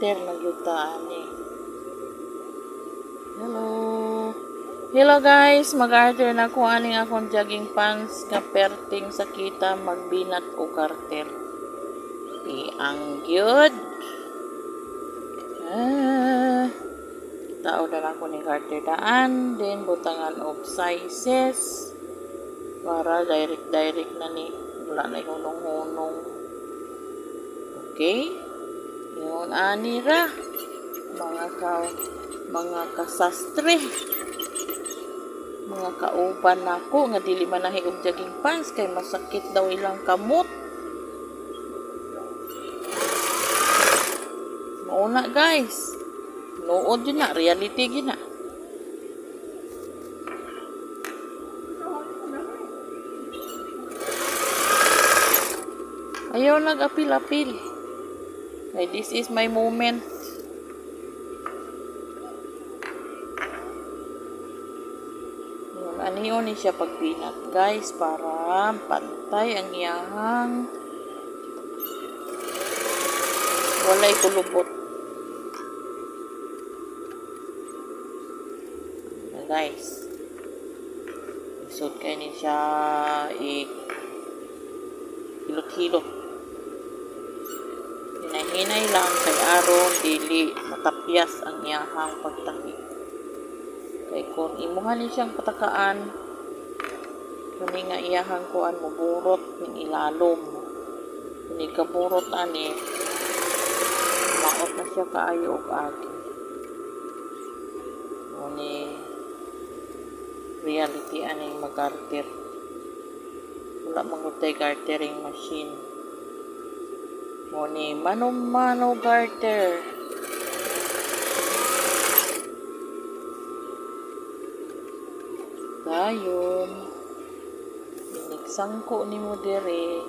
Carter nagyutaan eh. Hello guys, mag-order na ko aning akong jogging pants nga perting sa kita magbinat o Carter. Ang good. Tao na ako ni Carter daan, then butangan of sizes para direct na ni wala na hunong-hunong. Okay? Yun anira mga kasastre, mga kauban nako nga dili man nahi og jogging pants kay masakit daw ilang kamot. Mauna guys, nood yun na, reality yun na. Ayaw nag-apil-apil. Ay, this is my moment. Aniyo ni siya pagpinat guys para pantay ang iyahang walay kulubot. Guys, isod kayo ni siya hilot-hilot. Hinay-hinay lang kay aron dili matapyas ang iyahang pagtahi. Kay kung imuhan ni siyang patakaan, kani nga iyahang kuan muburot ning ilalom. Kani kaburot ani, maot na siya kaayo og agi. Ni reality ani mag-garter. Wala mangutay gartering machine. Ni mano-mano garter. Dayon, sangko ni mo dire.